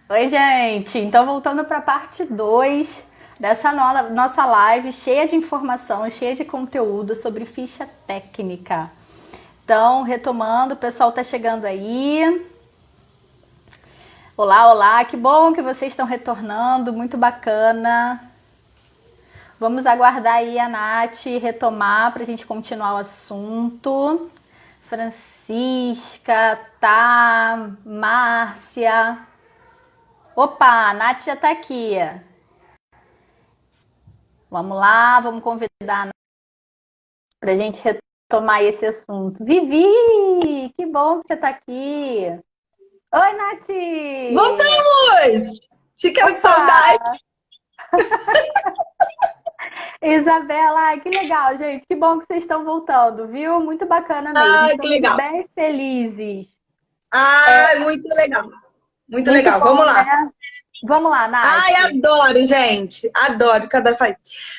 Oi, gente! Então, voltando para a parte 2 dessa nossa live cheia de informação, cheia de conteúdo sobre ficha técnica. Então, retomando, o pessoal tá chegando aí. Olá, olá, que bom que vocês estão retornando, muito bacana. Vamos aguardar aí a Nath retomar para a gente continuar o assunto. Francisca, Tá, Márcia. Opa, a Nath já tá aqui. Vamos lá, vamos convidar a Nath para a gente retomar esse assunto. Vivi, que bom que você tá aqui. Oi, Nath! Voltamos! Fiquei com saudade. Opa! Isabela, ai, que legal, gente. Que bom que vocês estão voltando, viu? Muito bacana mesmo. Ai, que Estamos legal. bem felizes. Ai, muito legal. Muito Muito legal. Vamos bom, lá. né? Vamos lá, Nath. Ai, adoro, gente. Adoro cada faz.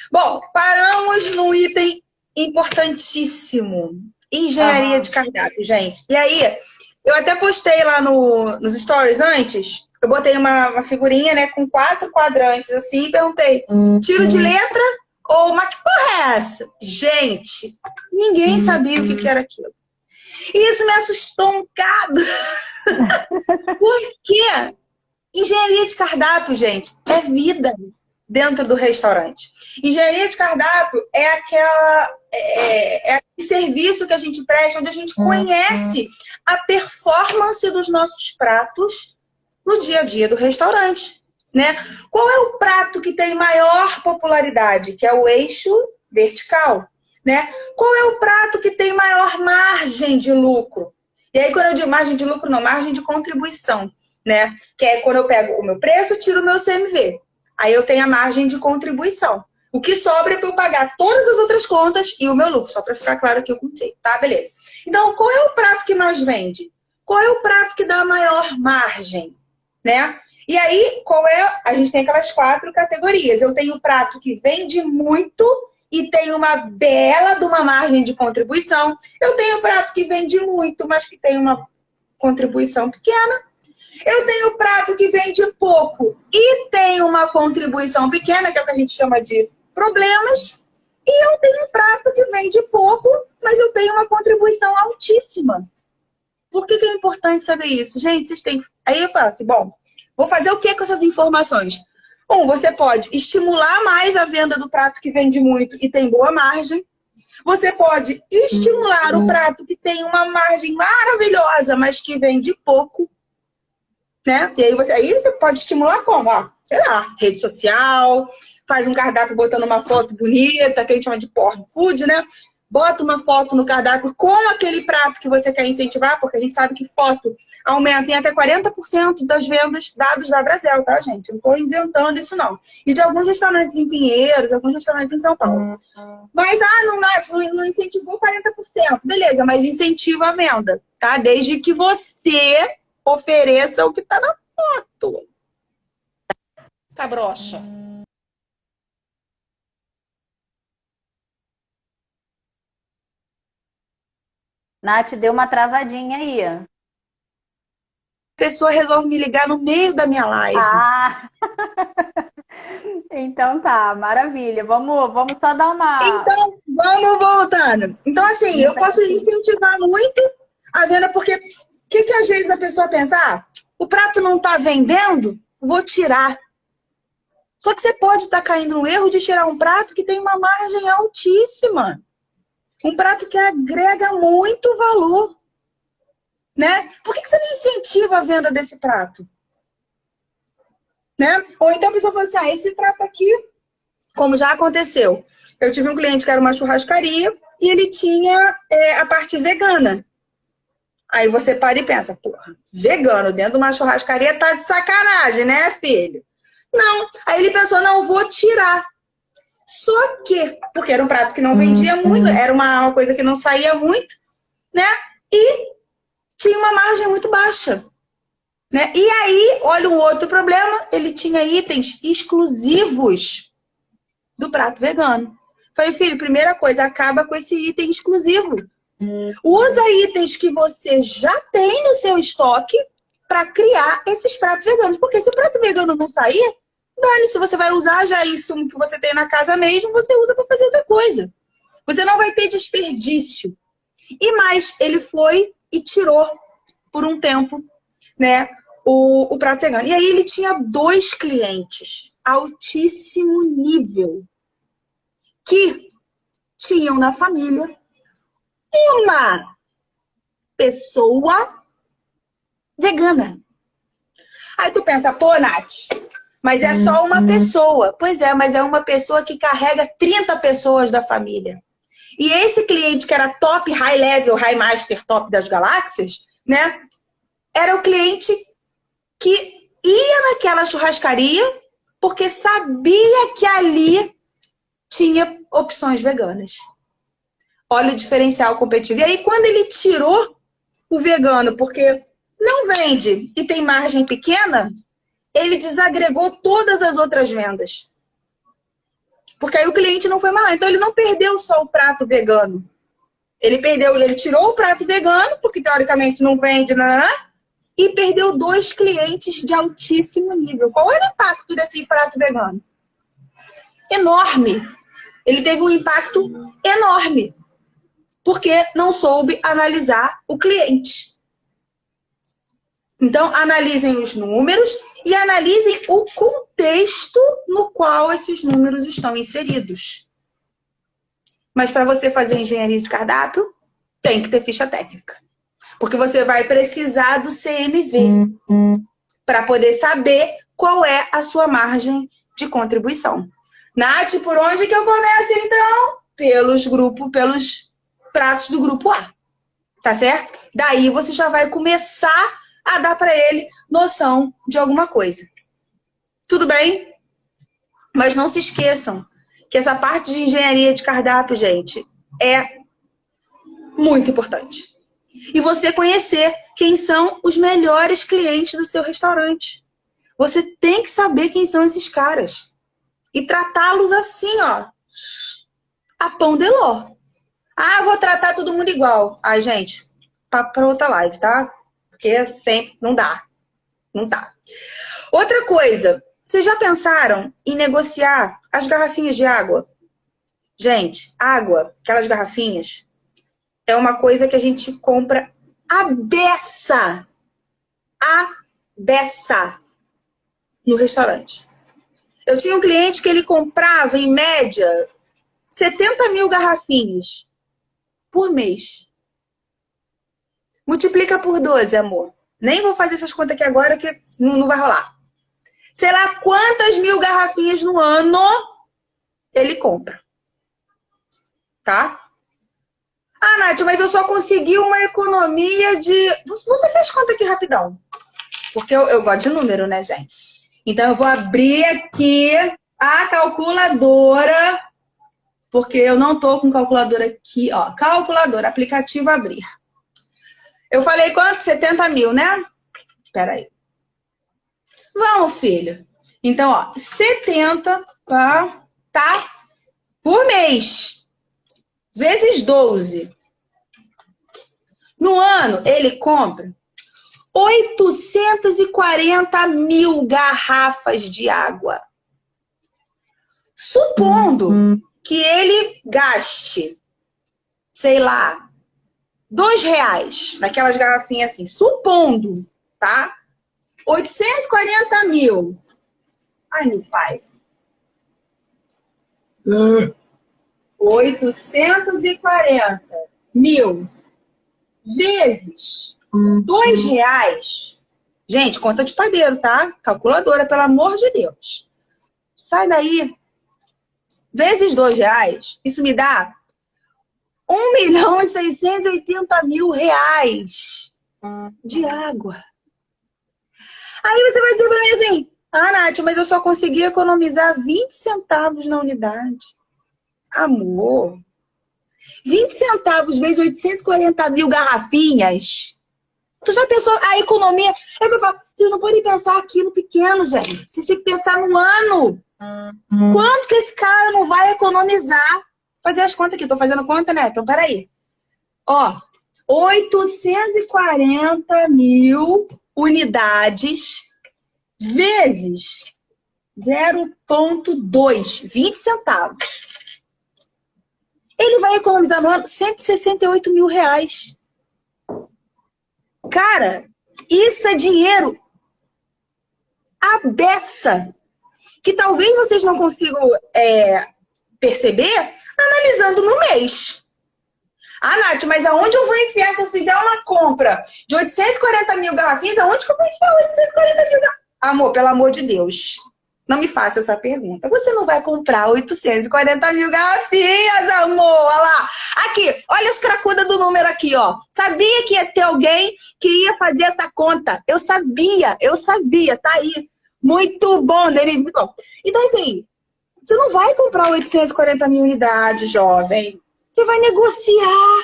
Bom, paramos num item importantíssimo. Engenharia de Aham. cardápio, gente. E aí, eu até postei lá nos stories antes. Eu botei uma figurinha, né, com 4 quadrantes assim e perguntei: tiro de letra ou uma que porra é essa? Gente, ninguém sabia o que era aquilo. E isso me assustou um bocado. Por quê? Engenharia de cardápio, gente, é vida dentro do restaurante. Engenharia de cardápio é aquele serviço que a gente presta, onde a gente conhece a performance dos nossos pratos no dia a dia do restaurante, né? Qual é o prato que tem maior popularidade? Que é o eixo vertical, né? Qual é o prato que tem maior margem de lucro? E aí, quando eu digo margem de lucro, não, margem de contribuição, né? Que é quando eu pego o meu preço, tiro o meu CMV. Aí eu tenho a margem de contribuição. O que sobra é para eu pagar todas as outras contas e o meu lucro, só para ficar claro aqui o conceito, tá? Beleza. Então, qual é o prato que mais vende? Qual é o prato que dá a maior margem? Né? E aí, a gente tem aquelas 4 categorias. Eu tenho o prato que vende muito e tem uma bela de uma margem de contribuição. Eu tenho o prato que vende muito, mas que tem uma contribuição pequena. Eu tenho o prato que vende pouco e tem uma contribuição pequena, que é o que a gente chama de problemas. E eu tenho um prato que vende pouco, mas eu tenho uma contribuição altíssima. Por que é importante saber isso? Gente, vocês têm. Aí eu falo assim, bom, vou fazer o que com essas informações? Você pode estimular mais a venda do prato que vende muito e tem boa margem. Você pode estimular o prato que tem uma margem maravilhosa, mas que vende pouco, né? E aí você pode estimular como? Ó, sei lá, rede social, faz um cardápio botando uma foto bonita, que a gente chama de porn food, né? Bota uma foto no cardápio com aquele prato que você quer incentivar, porque a gente sabe que foto aumenta em até 40% das vendas, dados da Brasel, tá, gente? Não estou inventando isso, não. E de alguns restaurantes em Pinheiros, alguns restaurantes em São Paulo. Mas, não incentivou 40%. Beleza, mas incentiva a venda, tá? Desde que você ofereça o que tá na foto. Tá broxa. Nath, deu uma travadinha aí. A pessoa resolve me ligar no meio da minha live. Ah, então tá, maravilha. Vamos só dar uma. Então, vamos voltando. Então, assim, eu posso incentivar muito a venda, porque o que às vezes a pessoa pensa? Ah, o prato não tá vendendo? Vou tirar. Só que você pode estar caindo no erro de tirar um prato que tem uma margem altíssima. Um prato que agrega muito valor, né? Por que você não incentiva a venda desse prato? Né? Ou então a pessoa fala assim, esse prato aqui, como já aconteceu. Eu tive um cliente que era uma churrascaria e ele tinha a parte vegana. Aí você para e pensa, porra, vegano dentro de uma churrascaria tá de sacanagem, né, filho? Não. Aí ele pensou, não, vou tirar. Só que, porque era um prato que não vendia muito, era uma coisa que não saía muito, né? E tinha uma margem muito baixa. Né? E aí, olha um outro problema, ele tinha itens exclusivos do prato vegano. Falei, filho, primeira coisa, acaba com esse item exclusivo. Usa itens que você já tem no seu estoque para criar esses pratos veganos. Porque se o prato vegano não sair, dane-se, você vai usar já isso que você tem na casa mesmo, você usa para fazer outra coisa. Você não vai ter desperdício. E mais, ele foi e tirou por um tempo, né, o prato vegano. E aí ele tinha 2 clientes, altíssimo nível, que tinham na família uma pessoa vegana. Aí tu pensa, pô, Nath, mas é só uma pessoa. Pois é, mas é uma pessoa que carrega 30 pessoas da família. E esse cliente que era top, high level, high master, top das galáxias, né? Era o cliente que ia naquela churrascaria porque sabia que ali tinha opções veganas. Olha o diferencial competitivo. E aí, quando ele tirou o vegano, porque não vende e tem margem pequena, ele desagregou todas as outras vendas. Porque aí o cliente não foi mal. Então, ele não perdeu só o prato vegano. Ele tirou o prato vegano, porque teoricamente não vende, e perdeu 2 clientes de altíssimo nível. Qual era o impacto desse prato vegano? Enorme. Ele teve um impacto enorme. Porque não soube analisar o cliente. Então, analisem os números e analisem o contexto no qual esses números estão inseridos. Mas para você fazer engenharia de cardápio, tem que ter ficha técnica. Porque você vai precisar do CMV para poder saber qual é a sua margem de contribuição. Nath, por onde que eu começo então? Pelos pratos do grupo A. Tá certo? Daí você já vai começar a dar para ele noção de alguma coisa. Tudo bem? Mas não se esqueçam que essa parte de engenharia de cardápio, gente, é muito importante. E você conhecer quem são os melhores clientes do seu restaurante. Você tem que saber quem são esses caras. E tratá-los assim, ó. A pão de ló. Ah, vou tratar todo mundo igual. Ai, gente, para outra live, tá? Porque sempre não dá. Não dá. Outra coisa, vocês já pensaram em negociar as garrafinhas de água? Gente, água, aquelas garrafinhas, é uma coisa que a gente compra à beça. À beça. No restaurante. Eu tinha um cliente que ele comprava, em média, 70 mil garrafinhas por mês. Multiplica por 12, amor. Nem vou fazer essas contas aqui agora, que não vai rolar. Sei lá quantas mil garrafinhas no ano ele compra. Tá? Ah, Nath, mas eu só consegui uma economia de... Vou fazer as contas aqui rapidão. Porque eu gosto de número, né, gente? Então, eu vou abrir aqui a calculadora, porque eu não tô com calculadora aqui, ó. Calculadora, aplicativo abrir. Eu falei quanto? 70 mil, né? Espera aí. Vamos, filho. Então, ó, 70, tá? Por mês. Vezes 12. No ano, ele compra 840 mil garrafas de água. Supondo que ele gaste, sei lá, R$2 naquelas garrafinhas assim. Supondo, tá? 840 mil. Ai, meu pai. 840 mil vezes R$2. Gente, conta de padeiro, tá? Calculadora, pelo amor de Deus. Sai daí. Vezes R$2, isso me dá R$1.680.000 de água. Aí você vai dizer pra mim assim, ah, Nath, mas eu só consegui economizar 20 centavos na unidade. Amor, 20 centavos vezes 840 mil garrafinhas. Tu já pensou a economia? É que eu falo, vocês não podem pensar aqui no pequeno, gente. Vocês têm que pensar no ano. Quanto que esse cara não vai economizar? Vou fazer as contas aqui, tô fazendo conta, né? Então, peraí. Ó, 840 mil unidades vezes 0,2, 20 centavos. Ele vai economizar no ano R$168 mil. Cara, isso é dinheiro à beça, que talvez vocês não consigam perceber analisando no mês. Ah, Nath, mas aonde eu vou enfiar se eu fizer uma compra de 840 mil garrafinhas? Aonde que eu vou enfiar 840 mil garrafinhas? Amor, pelo amor de Deus, não me faça essa pergunta. Você não vai comprar 840 mil garrafinhas, amor. Olha lá. Aqui, olha as cracudas do número aqui, ó. Sabia que ia ter alguém que ia fazer essa conta. Eu sabia. Tá aí. Muito bom, Denise. Muito bom. Então, assim, você não vai comprar 840 mil unidades, jovem. Você vai negociar,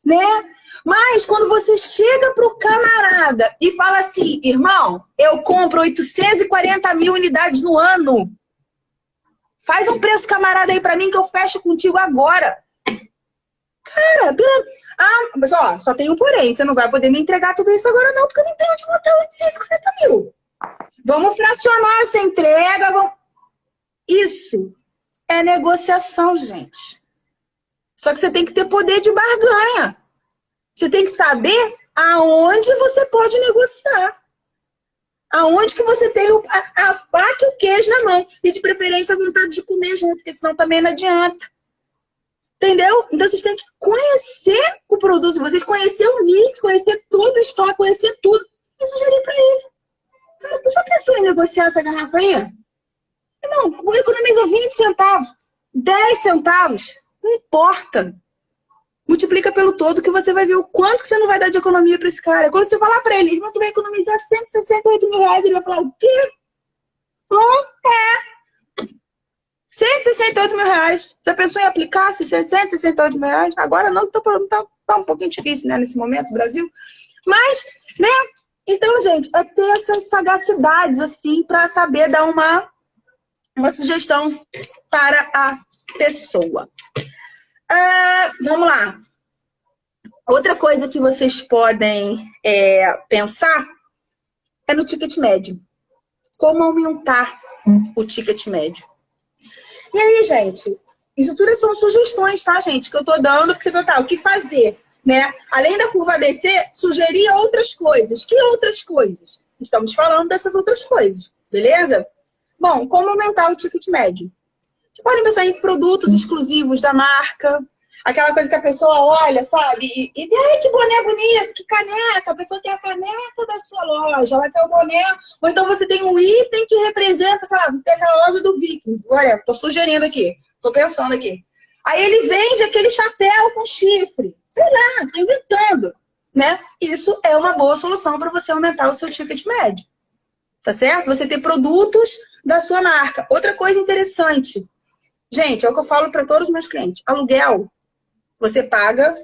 né? Mas quando você chega pro camarada e fala assim, irmão, eu compro 840 mil unidades no ano. Faz um preço camarada aí pra mim que eu fecho contigo agora. Cara, mas ó, só tem um porém. Você não vai poder me entregar tudo isso agora não, porque eu não tenho onde botar 840 mil. Vamos fracionar essa entrega. Vamos... Isso é negociação, gente. Só que você tem que ter poder de barganha. Você tem que saber aonde você pode negociar. Aonde que você tem a faca e o queijo na mão. E de preferência a vontade de comer junto, porque senão também não adianta. Entendeu? Então vocês têm que conhecer o produto, vocês conhecer o mix, conhecer todo o estoque, conhecer tudo. E sugerir pra ele. Cara, tu já pensou em negociar essa garrafa aí? Irmão, economizou 20 centavos, 10 centavos, não importa. Multiplica pelo todo que você vai ver o quanto que você não vai dar de economia para esse cara. Quando você falar para ele, irmão, tu vai economizar 168 mil reais, ele vai falar, o quê? É. 168 mil reais. Já pensou em aplicar 168 mil reais? Agora não, tá um pouquinho difícil, né, nesse momento, no Brasil. Mas, né? Então, gente, é ter essas sagacidades, assim, para saber dar uma sugestão para a pessoa. Vamos lá. Outra coisa que vocês podem pensar é no ticket médio. Como aumentar o ticket médio. E aí, gente, isso tudo são sugestões, tá, gente? Que eu tô dando para você perguntar o que fazer, né? Além da curva ABC, sugerir outras coisas. Que outras coisas? Estamos falando dessas outras coisas, beleza? Bom, como aumentar o ticket médio? Você pode pensar em produtos exclusivos da marca, aquela coisa que a pessoa olha, sabe? E ai, que boné bonito, que caneca. A pessoa quer a caneca da sua loja, ela quer o boné. Ou então você tem um item que representa, sei lá, você tem aquela loja do Vikings. Olha, tô sugerindo aqui, tô pensando aqui. Aí ele vende aquele chapéu com chifre. Sei lá, tô inventando, né? Isso é uma boa solução para você aumentar o seu ticket médio. Tá certo? Você ter produtos da sua marca. Outra coisa interessante. Gente, é o que eu falo para todos os meus clientes. Aluguel, você paga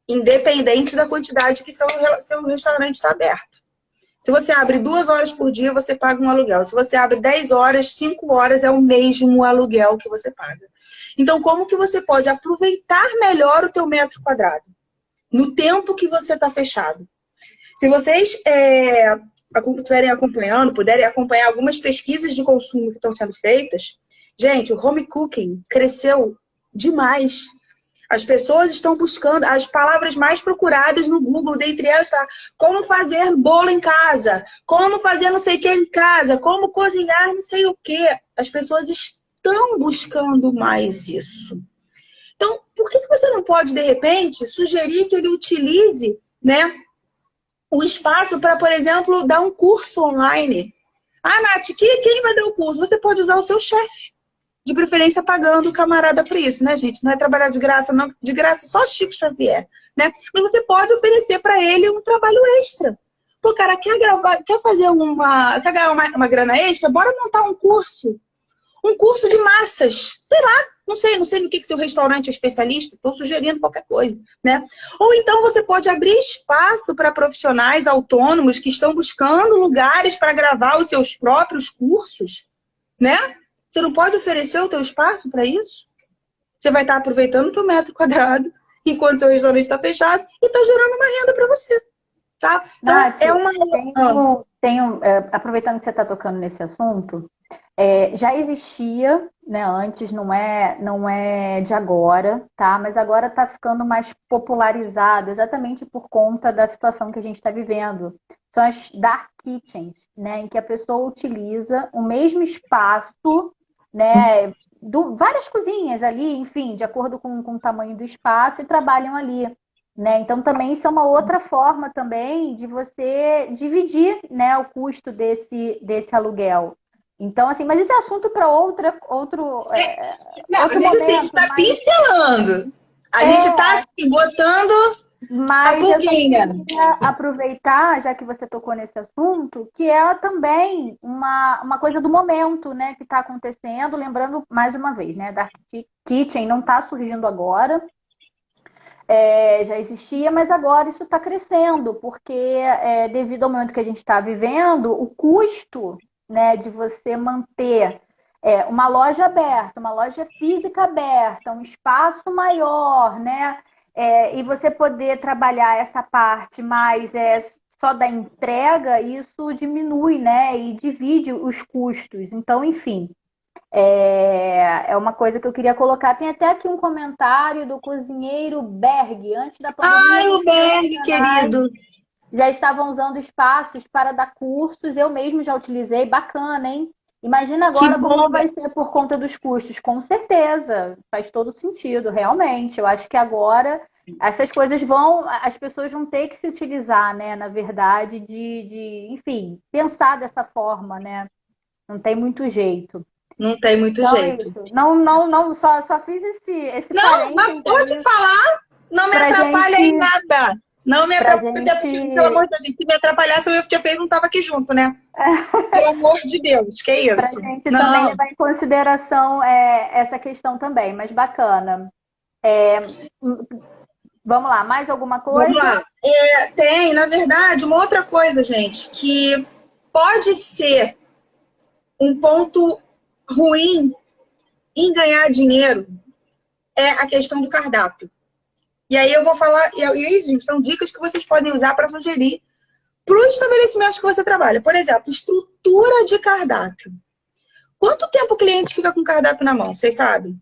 independente da quantidade que seu restaurante está aberto. Se você abre 2 horas por dia, você paga um aluguel. Se você abre 10 horas, 5 horas é o mesmo aluguel que você paga. Então, como que você pode aproveitar melhor o teu metro quadrado? No tempo que você está fechado. Se vocês estiverem acompanhando, puderem acompanhar algumas pesquisas de consumo que estão sendo feitas, gente, o home cooking cresceu demais. As pessoas estão buscando as palavras mais procuradas no Google, dentre elas está como fazer bolo em casa, como fazer não sei o que em casa, como cozinhar não sei o que. As pessoas estão buscando mais isso. Então, por que você não pode, de repente, sugerir que ele utilize, né, o espaço para, por exemplo, dar um curso online? Ah, Nath, quem vai dar o curso? Você pode usar o seu chefe. De preferência pagando o camarada por isso, né, gente? Não é trabalhar de graça, não. De graça só Chico Xavier, né? Mas você pode oferecer para ele um trabalho extra. Pô, cara, quer ganhar uma grana extra? Bora montar um curso. Um curso de massas. Sei lá, não sei no que seu restaurante é especialista. Estou sugerindo qualquer coisa, né? Ou então você pode abrir espaço para profissionais autônomos que estão buscando lugares para gravar os seus próprios cursos, né? Você não pode oferecer o teu espaço para isso? Você vai estar aproveitando o teu metro quadrado enquanto o seu restaurante está fechado e está gerando uma renda para você. tá? Então, Nath, é uma... aproveitando que você está tocando nesse assunto, já existia, né, antes, não é de agora, tá? Mas agora está ficando mais popularizado, exatamente por conta da situação que a gente está vivendo. São as dark kitchens, né, em que a pessoa utiliza o mesmo espaço, né, várias cozinhas ali, enfim, de acordo com o tamanho do espaço, e trabalham ali. Né? Então, também isso é uma outra forma também de você dividir, né, o custo desse aluguel. Então, assim, mas isso é assunto para outro Não, outro a gente momento, está pincelando. A gente está assim, botando a mas eu só pulguinha. queria aproveitar, já que você tocou nesse assunto, que é também uma coisa do momento, né, que está acontecendo. Lembrando, mais uma vez, né, Dark Kitchen não está surgindo agora. Já existia, mas agora isso está crescendo, porque devido ao momento que a gente está vivendo, o custo, né, de você manter uma loja aberta, uma loja física aberta, um espaço maior, né, e você poder trabalhar essa parte mais só da entrega, isso diminui, né, e divide os custos. Então, enfim. É uma coisa que eu queria colocar. Tem até aqui um comentário do cozinheiro Berg. Antes da Ai, pandemia, o muitos Berg, profissionais querido. já estavam usando espaços para dar cursos. Eu mesmo já utilizei. Bacana, hein? Imagina Que agora como bom. que vai ser por conta dos custos. Com certeza. Faz todo sentido, realmente. Eu acho que agora essas coisas as pessoas vão ter que se utilizar, né? Na verdade, enfim, pensar dessa forma, né? Não tem muito jeito. Não tem muito Então é jeito. isso. Não, só fiz esse Não, mas parênteses pode aí falar. Não me pra atrapalha em gente, nada. Não me pra atrapalha, até porque, pelo amor gente, de Deus, se me atrapalhasse, eu tinha feito, não estava aqui junto, né? Pelo amor de Deus, que pra isso? gente também Não, levar em consideração essa questão também, mas bacana. Vamos lá, mais alguma vamos coisa? lá. Tem, na verdade, uma outra coisa, gente, que pode ser um ponto ruim em ganhar dinheiro é a questão do cardápio. E aí eu vou falar, e aí, gente, são dicas que vocês podem usar para sugerir para os estabelecimentos que você trabalha. Por exemplo, estrutura de cardápio. Quanto tempo o cliente fica com o cardápio na mão? Vocês sabem?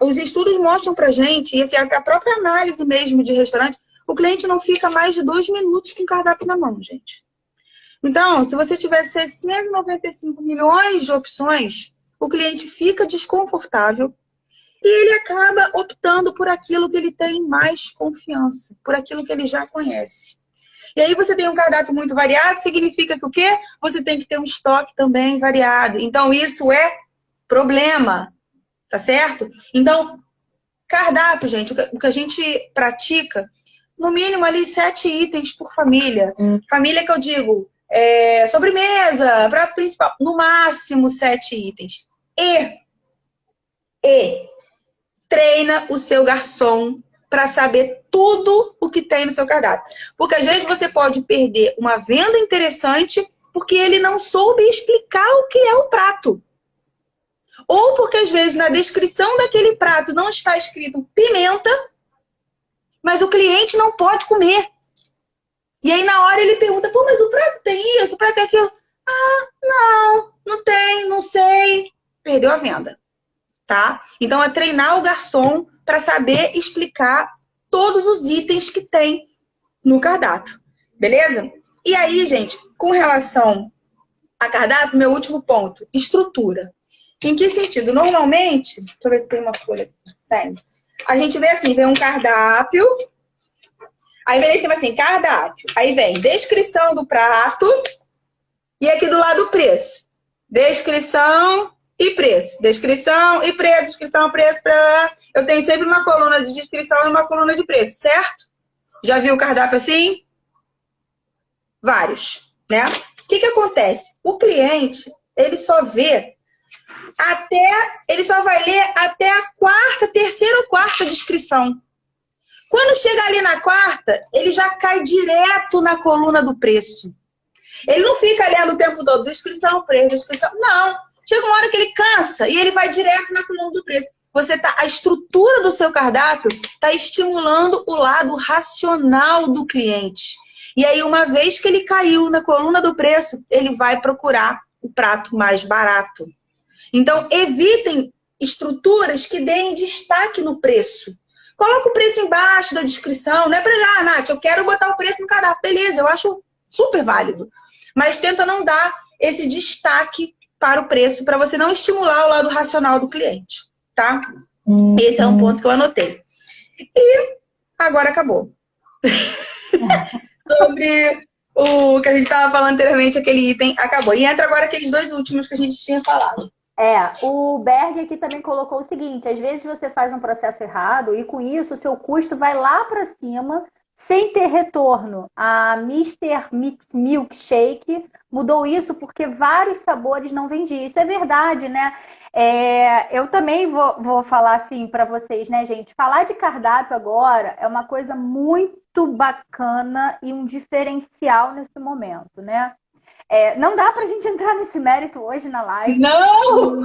Os estudos mostram pra gente, e assim, a própria análise mesmo de restaurante, o cliente não fica mais de 2 minutos com o cardápio na mão, gente. Então, se você tiver 695 milhões de opções, o cliente fica desconfortável e ele acaba optando por aquilo que ele tem mais confiança, por aquilo que ele já conhece. E aí você tem um cardápio muito variado, significa que o quê? Você tem que ter um estoque também variado. Então, isso é problema, tá certo? Então, cardápio, gente, o que a gente pratica, no mínimo ali 7 itens por família. Família que eu digo, sobremesa, prato principal, no máximo 7 itens. E treina o seu garçom para saber tudo o que tem no seu cardápio. Porque às vezes você pode perder uma venda interessante porque ele não soube explicar o que é o prato. Ou porque às vezes na descrição daquele prato não está escrito pimenta, mas o cliente não pode comer. E aí na hora ele pergunta, pô, mas o prato tem isso, o prato tem aquilo. Ah, não tem, não sei. Perdeu a venda. Tá? Então é treinar o garçom para saber explicar todos os itens que tem no cardápio, beleza? E aí, gente, com relação a cardápio, meu último ponto, estrutura. Em que sentido? Normalmente, deixa eu ver se tem uma folha aqui. Tem. A gente vê assim, vem um cardápio, aí vem em cima assim, cardápio, aí vem descrição do prato e aqui do lado o preço. Descrição e preço. Descrição e preço, descrição, preço. Eu tenho sempre uma coluna de descrição e uma coluna de preço, certo? Já viu o cardápio assim? Vários, né? O que acontece? O cliente, ele só vai ler até a terceira ou quarta descrição. Quando chega ali na quarta, ele já cai direto na coluna do preço. Ele não fica lendo o tempo todo, descrição, preço, descrição. Não. Chega uma hora que ele cansa e ele vai direto na coluna do preço. A estrutura do seu cardápio está estimulando o lado racional do cliente. E aí, uma vez que ele caiu na coluna do preço, ele vai procurar o prato mais barato. Então, evitem estruturas que deem destaque no preço. Coloca o preço embaixo da descrição. Não é para Nath, eu quero botar o preço no cardápio. Beleza, eu acho super válido. Mas tenta não dar esse destaque para o preço, para você não estimular o lado racional do cliente, tá? Esse é um ponto que eu anotei. E agora acabou. Sobre o que a gente estava falando anteriormente, aquele item acabou. E entra agora aqueles dois últimos que a gente tinha falado. O Berg aqui também colocou o seguinte: às vezes você faz um processo errado e com isso o seu custo vai lá para cima sem ter retorno. A Mister Mix Milkshake mudou isso porque vários sabores não vendiam. Isso é verdade, né? Eu também vou falar assim para vocês, né, gente? Falar de cardápio agora é uma coisa muito bacana e um diferencial nesse momento, né? Não dá pra gente entrar nesse mérito hoje na live. Não!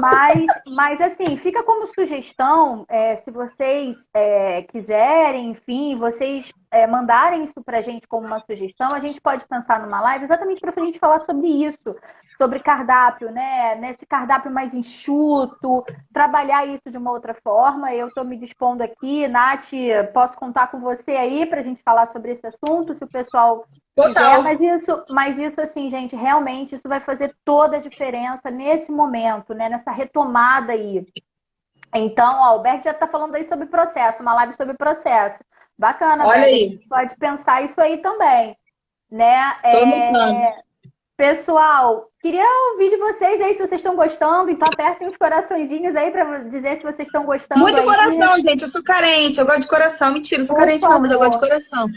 Mas assim, fica como sugestão, se vocês quiserem, enfim, vocês mandarem isso pra gente como uma sugestão, a gente pode pensar numa live exatamente para a gente falar sobre isso, sobre cardápio, né? Nesse cardápio mais enxuto, trabalhar isso de uma outra forma. Eu estou me dispondo aqui, Nath, posso contar com você aí pra gente falar sobre esse assunto, se o pessoal Total. mas isso, assim, gente, realmente isso vai fazer toda a diferença nesse momento, né? Nessa retomada aí. Então, ó, o Berg já está falando aí sobre processo, uma live sobre processo. Bacana, Olha Berg. aí. A gente pode pensar isso aí também, né? Tô anotando. Pessoal, queria ouvir de vocês aí se vocês estão gostando. Então, apertem os coraçõezinhos aí para dizer se vocês estão gostando Muito aí. coração, gente. Eu sou carente. Eu gosto de coração. Mentira, eu sou Por carente não, mas eu gosto de favor. coração.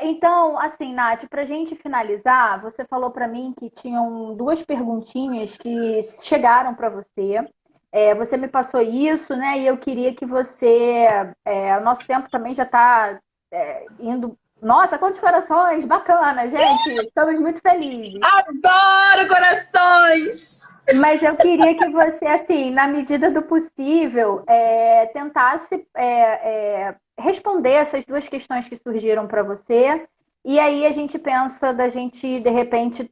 Então, assim, Nath, para a gente finalizar, você falou para mim que tinham duas perguntinhas que chegaram para você. Você me passou isso, né? E eu queria que você. O nosso tempo também já está indo. Nossa, quantos corações! Bacana, gente! Estamos muito felizes. Adoro corações! Mas eu queria que você, assim, na medida do possível, tentasse responder essas duas questões que surgiram para você. E aí a gente pensa da gente, de repente,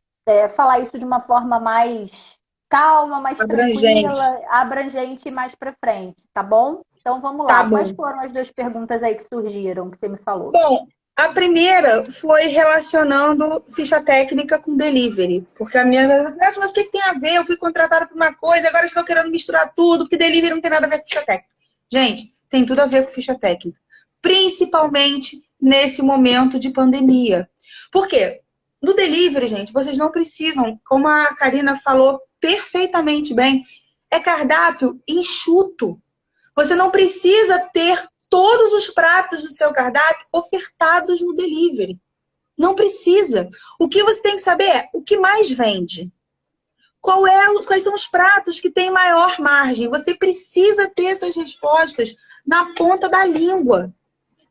falar isso de uma forma mais calma, mais Abrangente. tranquila, abrangente e mais para frente, tá bom? Então vamos Tá lá. bom. Quais foram as duas perguntas aí que surgiram, que você me falou? Bom, a primeira foi relacionando ficha técnica com delivery. Porque a minha... Mas o que tem a ver? Eu fui contratada por uma coisa, agora estou querendo misturar tudo, porque delivery não tem nada a ver com ficha técnica. Gente, tem tudo a ver com ficha técnica. Principalmente nesse momento de pandemia. Por quê? No delivery, gente, vocês não precisam, como a Karina falou perfeitamente bem, é cardápio enxuto. Você não precisa ter todos os pratos do seu cardápio ofertados no delivery. Não precisa. O que você tem que saber é o que mais vende. Quais são os pratos que têm maior margem? Você precisa ter essas respostas na ponta da língua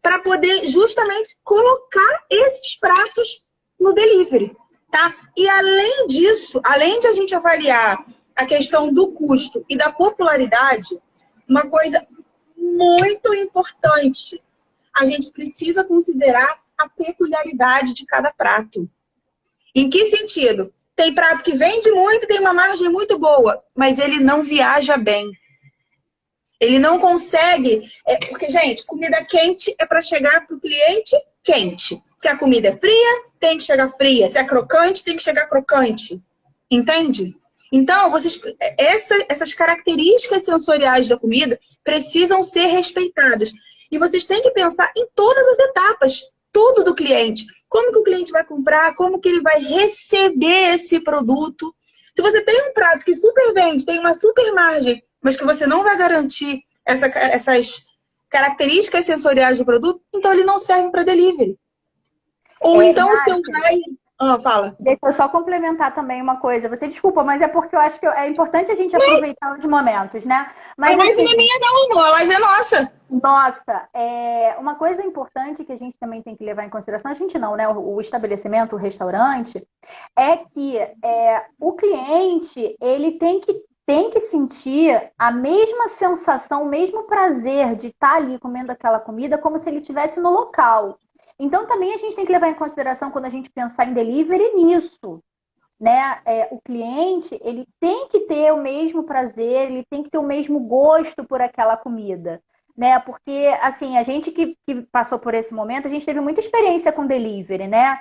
para poder justamente colocar esses pratos no delivery, tá? E além disso, além de a gente avaliar a questão do custo e da popularidade, uma coisa muito importante, a gente precisa considerar a peculiaridade de cada prato. Em que sentido? Tem prato que vende muito, tem uma margem muito boa, mas ele não viaja bem. Ele não consegue... Porque, gente, comida quente é para chegar para o cliente quente. Se a comida é fria, tem que chegar fria. Se é crocante, tem que chegar crocante. Entende? Então, essas características sensoriais da comida precisam ser respeitadas. E vocês têm que pensar em todas as etapas, tudo do cliente. Como que o cliente vai comprar, como que ele vai receber esse produto. Se você tem um prato que super vende, tem uma super margem, mas que você não vai garantir essas características sensoriais do produto, então ele não serve para delivery. Ou então o seu vai... fala. Deixa eu só complementar também uma coisa. Você desculpa, mas é porque eu acho que é importante a gente aproveitar os momentos, né? Mas a live assim, não é minha não, amor. A live é nossa. Nossa, uma coisa importante que a gente também tem que levar em consideração, a gente não, né? O estabelecimento, o restaurante, é que o cliente, ele tem que sentir a mesma sensação, o mesmo prazer de estar ali comendo aquela comida como se ele estivesse no local. Então também a gente tem que levar em consideração quando a gente pensar em delivery nisso, né? O cliente, ele tem que ter o mesmo prazer, ele tem que ter o mesmo gosto por aquela comida, né? Porque, assim, a gente que passou por esse momento, a gente teve muita experiência com delivery, né?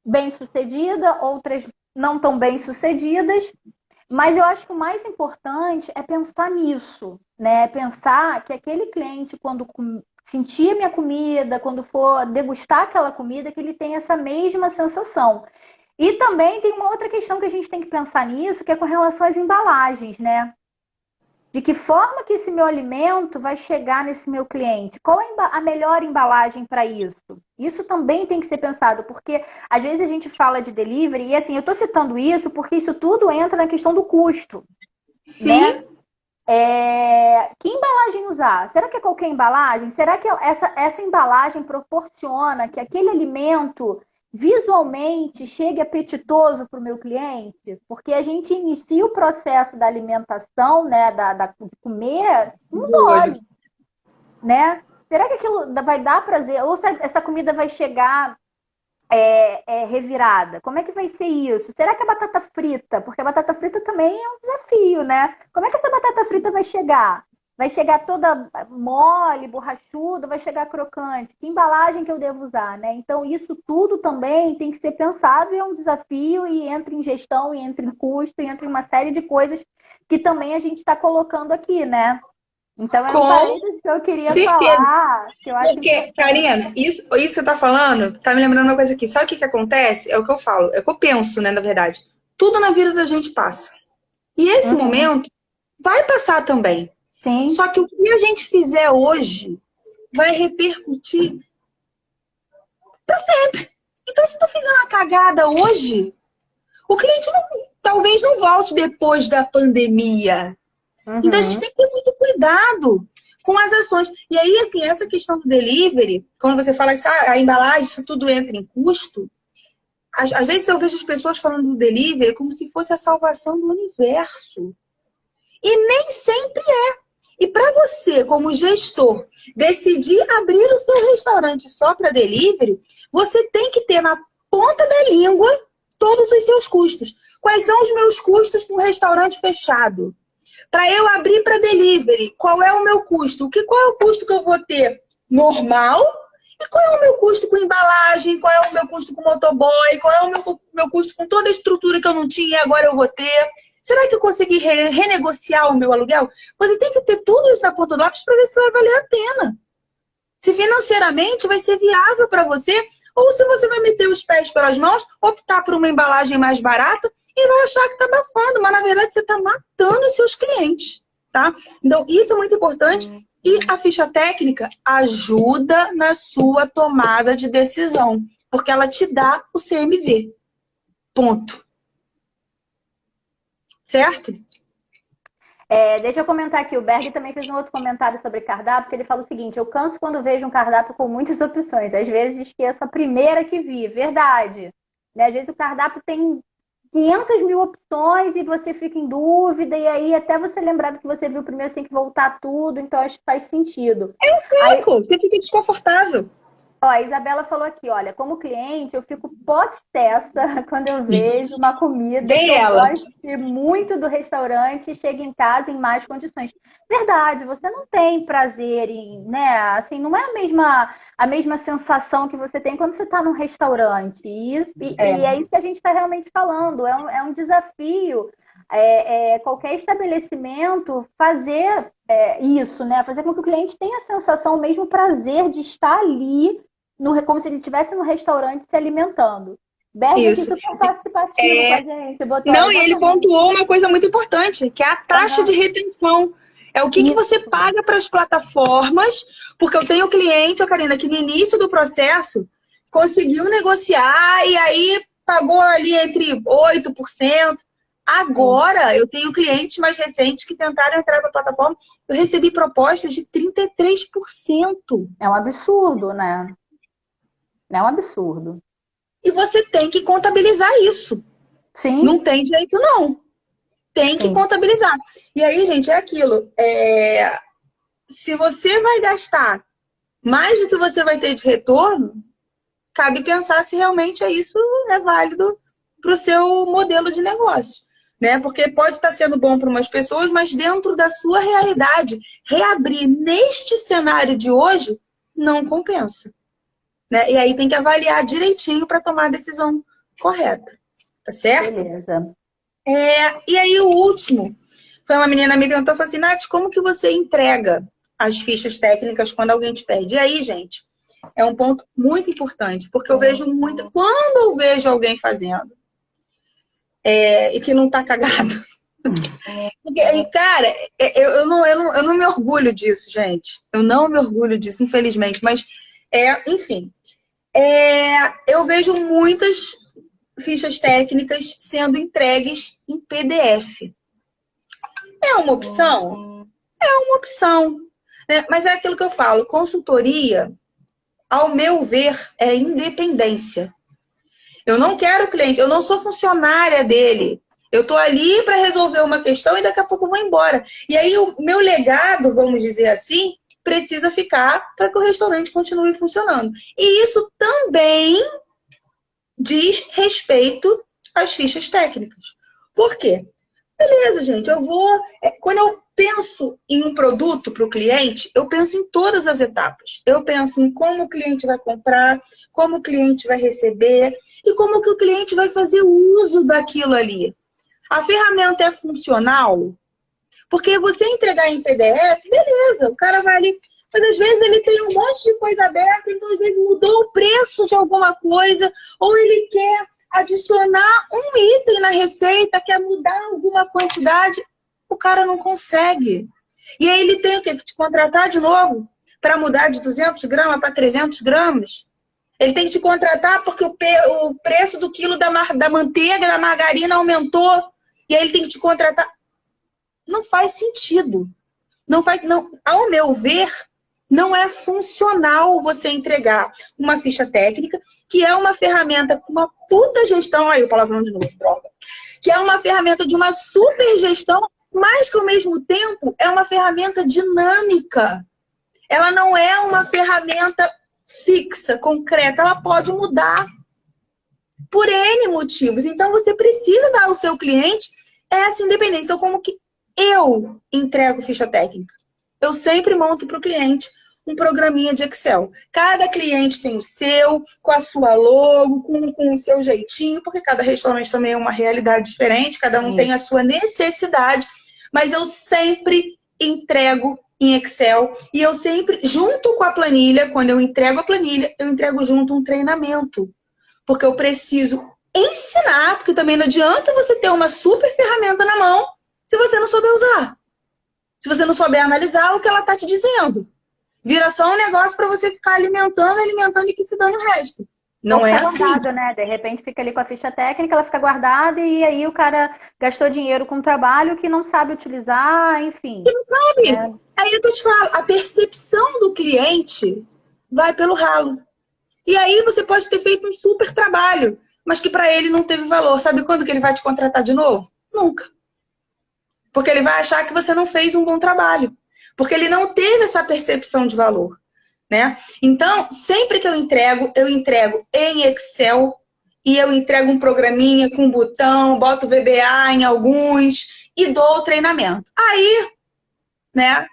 Bem-sucedida, outras não tão bem-sucedidas, mas eu acho que o mais importante é pensar nisso, né? Pensar que aquele cliente, quando sentir a minha comida, quando for degustar aquela comida, que ele tem essa mesma sensação. E também tem uma outra questão que a gente tem que pensar nisso, que é com relação às embalagens, né? De que forma que esse meu alimento vai chegar nesse meu cliente? Qual é a melhor embalagem para isso? Isso também tem que ser pensado, porque às vezes a gente fala de delivery e assim, eu estou citando isso porque isso tudo entra na questão do custo. Sim. Né? Que embalagem usar? Será que é qualquer embalagem? Será que essa embalagem proporciona que aquele alimento visualmente chegue apetitoso para o meu cliente? Porque a gente inicia o processo da alimentação, né, de comer um mole, né? Será que aquilo vai dar prazer? Ou se essa comida vai chegar revirada? Como é que vai ser isso? Será que a batata frita? Porque a batata frita também é um desafio, né? Como é que essa batata frita vai chegar? Vai chegar toda mole, borrachuda, vai chegar crocante? Que embalagem que eu devo usar, né? Então, isso tudo também tem que ser pensado e é um desafio e entra em gestão, e entra em custo, e entra em uma série de coisas que também a gente está colocando aqui, né? Então, é um parênteses que eu queria falar, que eu acho Porque, Karina, isso que você tá falando, tá me lembrando uma coisa aqui. Sabe o que acontece? É o que eu falo, é o que eu penso, né, na verdade. Tudo na vida da gente passa. E esse momento vai passar também. Sim. Só que o que a gente fizer hoje vai repercutir para sempre. Então, se eu tô fazendo uma cagada hoje, o cliente talvez não volte depois da pandemia. Então, a gente tem que ter muito cuidado com as ações. E aí, assim, essa questão do delivery, quando você fala que a embalagem, isso tudo entra em custo, às vezes eu vejo as pessoas falando do delivery como se fosse a salvação do universo. E nem sempre é. E para você, como gestor, decidir abrir o seu restaurante só para delivery, você tem que ter na ponta da língua todos os seus custos. Quais são os meus custos no restaurante fechado? Para eu abrir para delivery, qual é o meu custo? Qual é o custo que eu vou ter normal? E qual é o meu custo com embalagem? Qual é o meu custo com motoboy? Qual é o meu custo com toda a estrutura que eu não tinha e agora eu vou ter? Será que eu consegui renegociar o meu aluguel? Você tem que ter tudo isso na ponta do lápis para ver se vai valer a pena. Se financeiramente vai ser viável para você, ou se você vai meter os pés pelas mãos, optar por uma embalagem mais barata e vai achar que está abafando, mas na verdade você está matando os seus clientes, tá? Então isso é muito importante e a ficha técnica ajuda na sua tomada de decisão, porque ela te dá o CMV. Ponto. Certo? Deixa eu comentar aqui, o Berg também fez um outro comentário sobre cardápio, que ele fala o seguinte: eu canso quando vejo um cardápio com muitas opções, às vezes esqueço a primeira que vi. Verdade, né? Às vezes o cardápio tem 500 mil opções e você fica em dúvida, e aí até você lembrar do que você viu primeiro, você tem que voltar tudo, então acho que faz sentido. Você fica desconfortável. Ó, a Isabela falou aqui, olha, como cliente, eu fico possessa quando eu vejo uma comida que eu gosto muito do restaurante e chego em casa em más condições. Verdade, você não tem prazer em, né? Assim, não é a mesma sensação que você tem quando você está num restaurante. E é isso que a gente está realmente falando. É um desafio. Qualquer estabelecimento fazer isso, né? Fazer com que o cliente tenha a sensação, o mesmo prazer de estar ali, como se ele estivesse no restaurante se alimentando. Berg aqui super participativo com a gente. Não, e ele pontuou uma coisa muito importante, que é a taxa de retenção. É o que você paga para as plataformas, porque eu tenho cliente, Karina, que no início do processo conseguiu negociar e aí pagou ali entre 8%. Agora, eu tenho clientes mais recentes que tentaram entrar na plataforma, eu recebi propostas de 33%. É um absurdo, né? É um absurdo. E você tem que contabilizar isso. Sim. Não tem jeito, não. Tem que contabilizar. E aí, gente, é aquilo. Se você vai gastar mais do que você vai ter de retorno, cabe pensar se realmente isso é válido para o seu modelo de negócio, né? Porque pode estar sendo bom para umas pessoas, mas dentro da sua realidade, reabrir neste cenário de hoje não compensa, né? E aí tem que avaliar direitinho para tomar a decisão correta, tá certo? Beleza. E aí o último, foi uma menina me perguntou, falou assim, Nath, como que você entrega as fichas técnicas quando alguém te pede? E aí, gente, é um ponto muito importante, porque eu vejo muito, quando eu vejo alguém fazendo e que não tá cagado, porque, cara, eu não me orgulho disso, gente. Eu não me orgulho disso, infelizmente, mas, enfim, eu vejo muitas fichas técnicas sendo entregues em PDF. É uma opção? É uma opção, né? Mas é aquilo que eu falo, consultoria, ao meu ver, é independência. Eu não quero o cliente, eu não sou funcionária dele. Eu estou ali para resolver uma questão e daqui a pouco eu vou embora. E aí o meu legado, vamos dizer assim, precisa ficar para que o restaurante continue funcionando. E isso também diz respeito às fichas técnicas. Por quê? Beleza, gente, quando eu penso em um produto para o cliente, eu penso em todas as etapas. Eu penso em como o cliente vai comprar, como o cliente vai receber e como que o cliente vai fazer uso daquilo ali. A ferramenta é funcional? Porque você entregar em PDF, beleza, o cara vai ali. Mas às vezes ele tem um monte de coisa aberta, então às vezes mudou o preço de alguma coisa, ou ele quer adicionar um item na receita, quer mudar alguma quantidade, o cara não consegue. E aí ele tem o quê? Que te contratar de novo para mudar de 200 gramas para 300 gramas. Ele tem que te contratar porque o preço do quilo da manteiga, da margarina aumentou. E aí ele tem que te contratar. Não faz sentido. Não, ao meu ver, não é funcional você entregar uma ficha técnica, que é uma ferramenta com uma puta gestão, aí o palavrão de novo, droga, que é uma ferramenta de uma super gestão, mas que ao mesmo tempo é uma ferramenta dinâmica. Ela não é uma ferramenta fixa, concreta, ela pode mudar por N motivos. Então você precisa dar ao seu cliente essa independência. Então, como que eu entrego ficha técnica? Eu sempre monto para o cliente um programinha de Excel. Cada cliente tem o seu, com a sua logo, com o seu jeitinho, porque cada restaurante também é uma realidade diferente, cada um tem a sua necessidade, mas eu sempre entrego em Excel e eu sempre, junto com a planilha, quando eu entrego a planilha, eu entrego junto um treinamento. Porque eu preciso ensinar, porque também não adianta você ter uma super ferramenta na mão se você não souber usar. Se você não souber analisar o que ela está te dizendo. Vira só um negócio para você ficar alimentando e que se dane o resto. Não é assim. Guardado, né? De repente fica ali com a ficha técnica, ela fica guardada e aí o cara gastou dinheiro com um trabalho que não sabe utilizar, enfim. E não sabe. Aí é que eu te falo, a percepção do cliente vai pelo ralo. E aí você pode ter feito um super trabalho, mas que para ele não teve valor. Sabe quando que ele vai te contratar de novo? Nunca. Porque ele vai achar que você não fez um bom trabalho. Porque ele não teve essa percepção de valor, né? Então, sempre que eu entrego em Excel e eu entrego um programinha com um botão, boto VBA em alguns e dou o treinamento. Aí, né,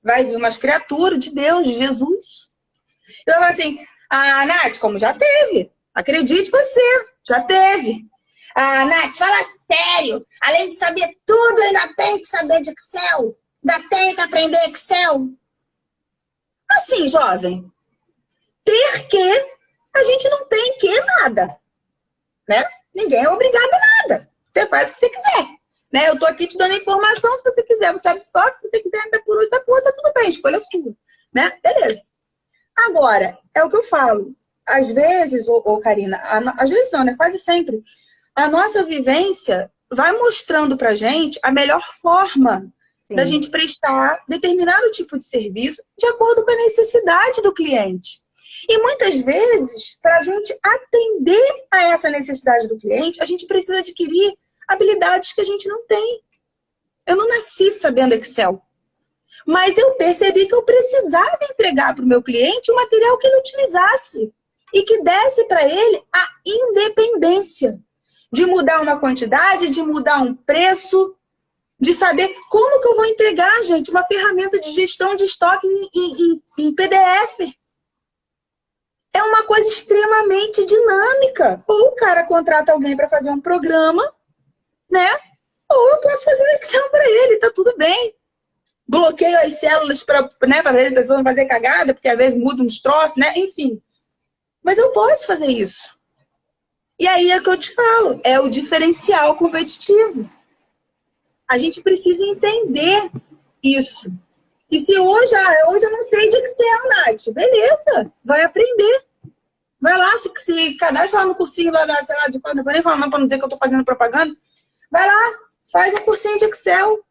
vai vir umas criaturas de Deus, de Jesus. Eu falo assim, Nath, como já teve? Acredite você, já teve. Nath, fala sério. Além de saber tudo, ainda tem que saber de Excel. Ainda tem que aprender Excel. Assim, jovem, ter que, a gente não tem que nada. Né? Ninguém é obrigado a nada. Você faz o que você quiser. Né? Eu tô aqui te dando informação, se você quiser, você absorve, se você quiser, entra por outra conta, tudo bem, escolha sua. Né? Beleza. Agora, é o que eu falo. Às vezes, Karina, às vezes não, né? Quase sempre. A nossa vivência vai mostrando pra gente a melhor forma da gente prestar determinado tipo de serviço de acordo com a necessidade do cliente. E muitas vezes, para a gente atender a essa necessidade do cliente, a gente precisa adquirir habilidades que a gente não tem. Eu não nasci sabendo Excel. Mas eu percebi que eu precisava entregar para o meu cliente o material que ele utilizasse. e que desse para ele a independência de mudar uma quantidade, de mudar um preço, de saber como que eu vou entregar, gente, uma ferramenta de gestão de estoque em PDF. É uma coisa extremamente dinâmica. Ou o cara contrata alguém para fazer um programa, né? Ou eu posso fazer um Excel para ele, tá tudo bem. Bloqueio as células para, né, às vezes as pessoas vão fazer cagada, porque às vezes muda uns troços, né? Enfim. Mas eu posso fazer isso. E aí é o que eu te falo, é o diferencial competitivo. A gente precisa entender isso. E se hoje eu não sei de Excel, Nath, beleza, vai aprender. Vai lá, se cadastra lá no cursinho lá, sei lá, não vou nem falar para não dizer que eu estou fazendo propaganda. Vai lá, faz um cursinho de Excel.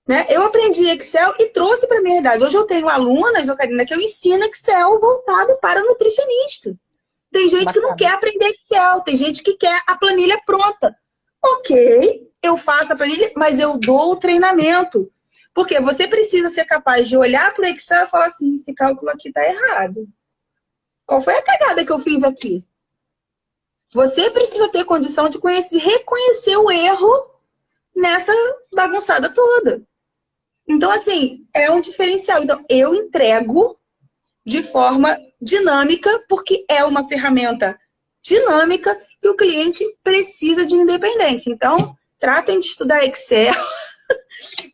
Né? Eu aprendi Excel e trouxe para a minha realidade. Hoje eu tenho alunas, Karina, que eu ensino Excel voltado para nutricionista. Tem gente que não quer aprender Excel, tem gente que quer a planilha pronta. Ok, eu faço a planilha, mas eu dou o treinamento. Porque você precisa ser capaz de olhar para o Excel e falar assim, esse cálculo aqui está errado. Qual foi a cagada que eu fiz aqui? Você precisa ter condição de reconhecer o erro nessa bagunçada toda. Então, assim, é um diferencial. Então, eu entrego de forma dinâmica, porque é uma ferramenta dinâmica e o cliente precisa de independência. Então, tratem de estudar Excel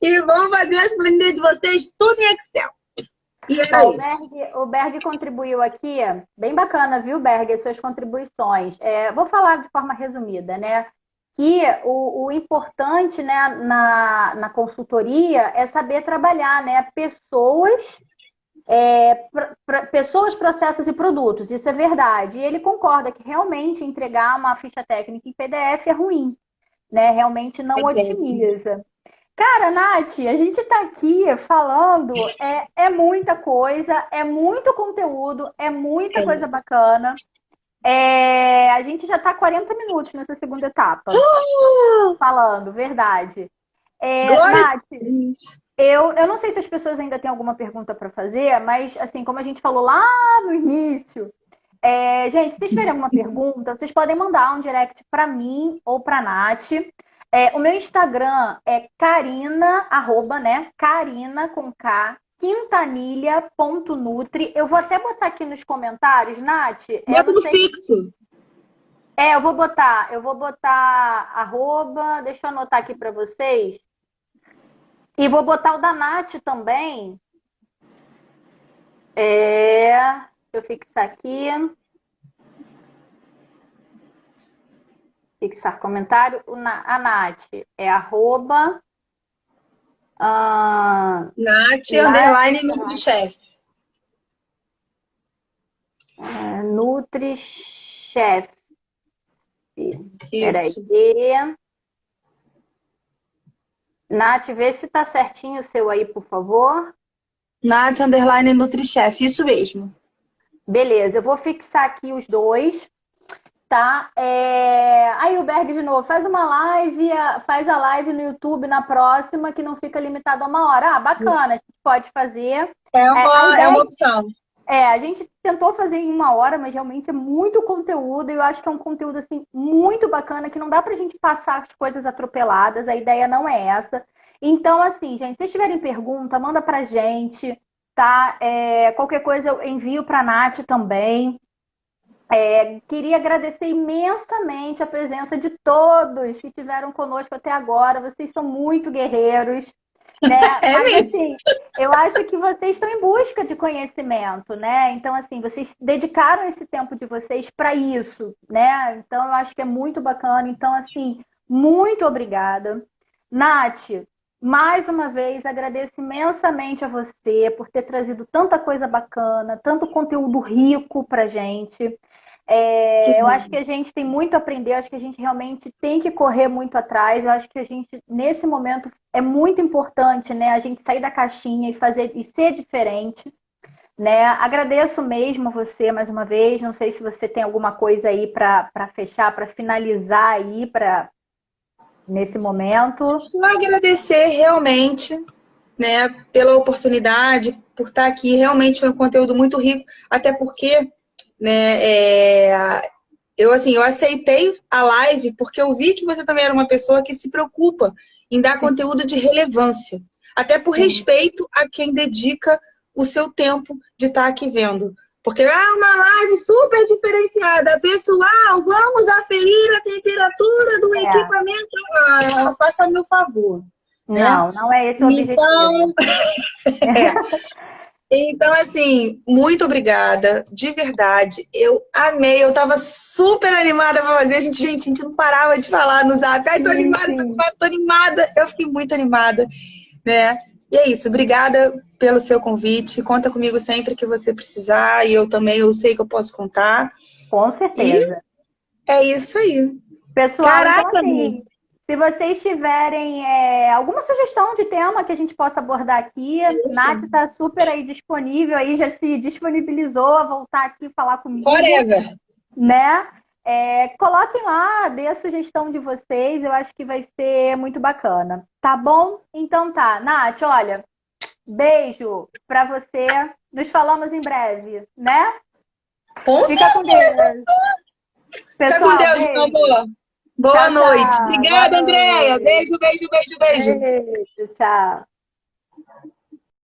e vão fazer as planilhas de vocês tudo em Excel. E era isso. O Berg contribuiu aqui, bem bacana, viu, Berg, as suas contribuições. Vou falar de forma resumida, né? Que o importante, né, na consultoria é saber trabalhar, né? Pessoas, processos e produtos, isso é verdade. E ele concorda que realmente entregar uma ficha técnica em PDF é ruim, né? Realmente não otimiza. Cara, Nath, a gente tá aqui falando, é muita coisa, é muito conteúdo, é muita coisa bacana. A gente já tá 40 minutos nessa segunda etapa. Falando, verdade. Nath, eu não sei se as pessoas ainda têm alguma pergunta para fazer, mas assim, como a gente falou lá no início, gente, se vocês tiverem alguma pergunta, vocês podem mandar um direct para mim ou para Nath. O meu Instagram é Carina, @, Carina com K, quintanilha.nutri. Eu vou até botar aqui nos comentários, Nath. Bota no fixo. Eu vou botar @, deixa eu anotar aqui para vocês. E vou botar o da Nath também. Deixa eu fixar aqui. Fixar comentário. A Nath é @. Nath, underline NutriChef. NutriChef. Peraí. Nath, vê se tá certinho o seu aí, por favor. Nath, underline NutriChef, isso mesmo. Beleza, eu vou fixar aqui os dois, tá? Aí o Berg de novo, faz a live no YouTube na próxima, que não fica limitado a 1 hora. Bacana, a gente pode fazer. É uma opção. A gente tentou fazer em 1 hora, mas realmente é muito conteúdo, e eu acho que é um conteúdo assim, muito bacana, que não dá pra gente passar as coisas atropeladas, a ideia não é essa. Então, assim, gente, se vocês tiverem pergunta, manda pra gente, tá? Qualquer coisa eu envio pra Nath também. Queria agradecer imensamente a presença de todos que estiveram conosco até agora. Vocês são muito guerreiros, né? Mas, assim, eu acho que vocês estão em busca de conhecimento, né? Então, assim, vocês dedicaram esse tempo de vocês para isso, né? Então, eu acho que é muito bacana. Então, assim, muito obrigada. Nath, mais uma vez, agradeço imensamente a você por ter trazido tanta coisa bacana, tanto conteúdo rico pra gente. Eu acho que a gente tem muito a aprender, acho que a gente realmente tem que correr muito atrás. Eu acho que a gente, nesse momento, é muito importante, né, a gente sair da caixinha e ser diferente, né? Agradeço mesmo a você mais uma vez. Não sei se você tem alguma coisa aí para fechar, para finalizar aí nesse momento. Vou agradecer realmente, né, pela oportunidade, por estar aqui. Realmente foi um conteúdo muito rico, até porque né? Eu aceitei a live porque eu vi que você também era uma pessoa que se preocupa em dar conteúdo de relevância. Até por respeito a quem dedica o seu tempo de estar aqui vendo. Porque uma live super diferenciada. Pessoal, vamos aferir a temperatura do equipamento. Faça meu favor. Não, né? não é esse o objetivo. Então, assim, muito obrigada, de verdade. Eu amei, eu tava super animada pra fazer. Gente, a gente não parava de falar no zap. Ai, tô animada, tô animada. Eu fiquei muito animada, né? E é isso, obrigada pelo seu convite. Conta comigo sempre que você precisar. E eu também, eu sei que eu posso contar. Com certeza. E é isso aí. Pessoal, então Caraca, assim, se vocês tiverem alguma sugestão de tema que a gente possa abordar aqui, Nath está super aí disponível, aí já se disponibilizou a voltar aqui e falar comigo. Forever. Né? Coloquem lá, dê a sugestão de vocês, eu acho que vai ser muito bacana. Tá bom? Então tá. Nath, olha, beijo pra você. Nos falamos em breve, né? Fica com Deus. Fica com Deus, meu amor. Boa noite. Obrigada, Andréia. Beijo, beijo, beijo, beijo. Beijo, tchau.